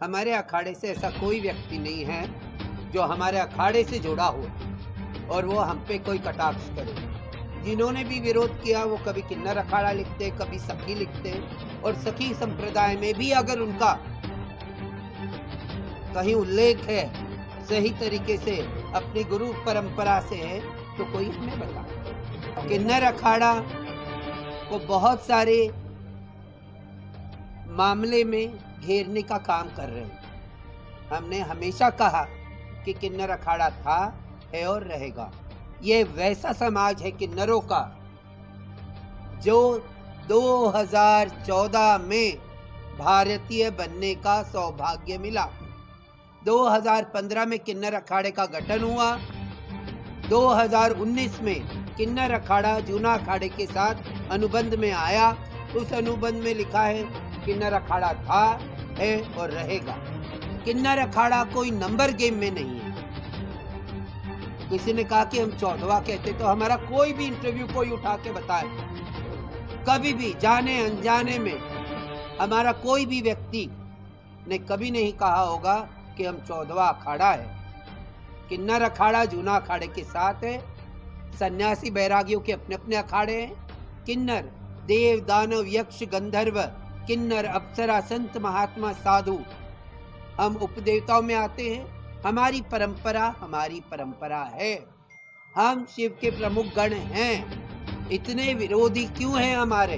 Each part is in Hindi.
हमारे अखाड़े से ऐसा कोई व्यक्ति नहीं है जो हमारे अखाड़े से जुड़ा हो और वो हम पे कोई कटाक्ष करे। जिन्होंने भी विरोध किया वो कभी किन्नर अखाड़ा लिखते, कभी सखी लिखते, और सखी संप्रदाय में भी अगर उनका कहीं उल्लेख है सही तरीके से अपनी गुरु परंपरा से है तो कोई हमें बता। किन्नर अखाड़ा को बहुत सारे मामले में घेरने का काम कर रहे हैं। हमने हमेशा कहा कि किन्नर अखाड़ा था, है और रहेगा। ये वैसा समाज है किन्नरों का जो 2014 में भारतीय बनने का सौभाग्य मिला। 2015 में किन्नर अखाड़े का गठन हुआ। 2019 में किन्नर अखाड़ा जूना अखाड़े के साथ अनुबंध में आया। उस अनुबंध में लिखा है किन्नर अखाड़ा था, है और रहेगा। किन्नर अखाड़ा कोई नंबर गेम में नहीं है। किसी ने कहा कि हम 14वां कहते, तो हमारा कोई भी इंटरव्यू कोई उठा के बताए, कभी भी जाने अनजाने में हमारा कोई भी व्यक्ति ने कभी नहीं कहा होगा कि हम 14वां अखाड़ा है। किन्नर अखाड़ा जूना अखाड़े के साथ है। सन्यासी बैरागियों के अपने अपने अखाड़े हैं। किन्नर देव दानव यक्ष गंधर्व, किन्नर अप्सरा संत महात्मा साधु, हम उपदेवताओं में आते हैं। हमारी परंपरा है। हम शिव के प्रमुख गण हैं। इतने विरोधी क्यों हैं हमारे?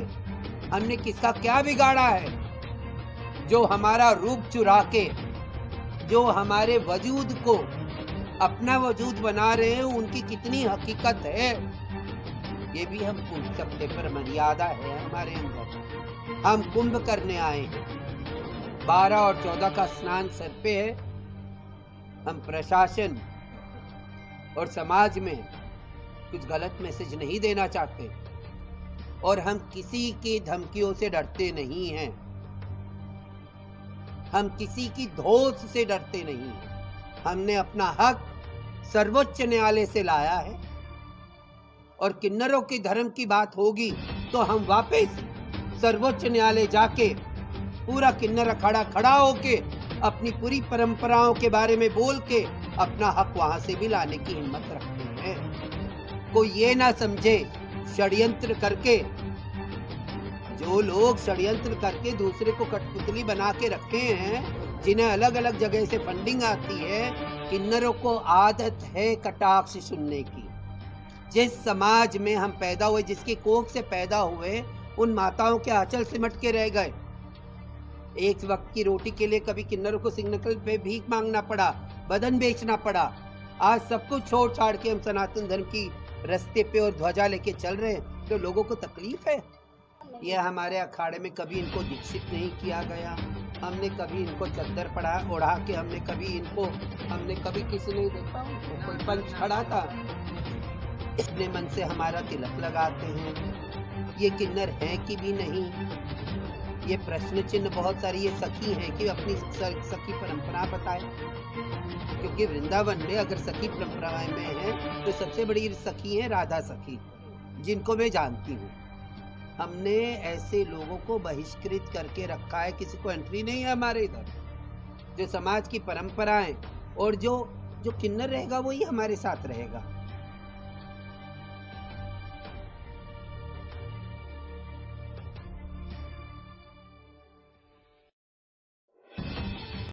हमने किसका क्या बिगाड़ा है जो हमारा रूप चुरा के जो हमारे वजूद को अपना वजूद बना रहे हैं? उनकी कितनी हकीकत है ये भी हम पूछ सकते, पर मर्यादा है हमारे अंदर। हम कुंभ करने आए हैं। 12 और 14 का स्नान सर पे है। हम प्रशासन और समाज में कुछ गलत मैसेज नहीं देना चाहते और हम किसी की धमकियों से डरते नहीं हैं। हम किसी की धौंस से डरते नहीं हैं। हमने अपना हक सर्वोच्च न्यायालय से लाया है और किन्नरों के धर्म की बात होगी तो हम वापस सर्वोच्च न्यायालय जाके पूरा किन्नर अखाड़ा खड़ा होके अपनी पूरी परंपराओं के बारे में बोल के अपना हक वहां से भी लाने की हिम्मत रखते हैं। कोई ये ना समझे षड्यंत्र करके, जो लोग षड्यंत्र करके दूसरे को कठपुतली बना के रखे हैं, जिन्हें अलग अलग जगह से फंडिंग आती है, किन्नरों को आदत है कटाक्ष सुनने की। जिस समाज में हम पैदा हुए, जिसकी कोख से पैदा हुए, उन माताओं के आंचल सिमट के रह गए। एक वक्त की रोटी के लिए कभी किन्नरों को सिग्नल पे भीख मांगना पड़ा, बदन बेचना पड़ा। आज सब कुछ छोड़ छाड़ के हम सनातन धर्म की रास्ते पे और ध्वजा लेके चल रहे हैं, तो लोगों को तकलीफ है। यह हमारे अखाड़े में कभी इनको दीक्षित नहीं किया गया। हमने कभी इनको चद्दर पड़ा ओढ़ा के हमने कभी किसी ने देखा उनको कोई पंच खड़ा था। अपने मन से हमारा तिलक लगाते हैं। ये किन्नर है कि भी नहीं, ये प्रश्न चिन्ह बहुत सारी। ये सखी हैं कि अपनी सखी परंपरा बताए, क्योंकि वृंदावन में अगर सखी परंपराएं में है तो सबसे बड़ी सखी है राधा सखी, जिनको मैं जानती हूँ। हमने ऐसे लोगों को बहिष्कृत करके रखा है, किसी को एंट्री नहीं है हमारे इधर। जो समाज की परंपराएं और जो किन्नर रहेगा वही हमारे साथ रहेगा।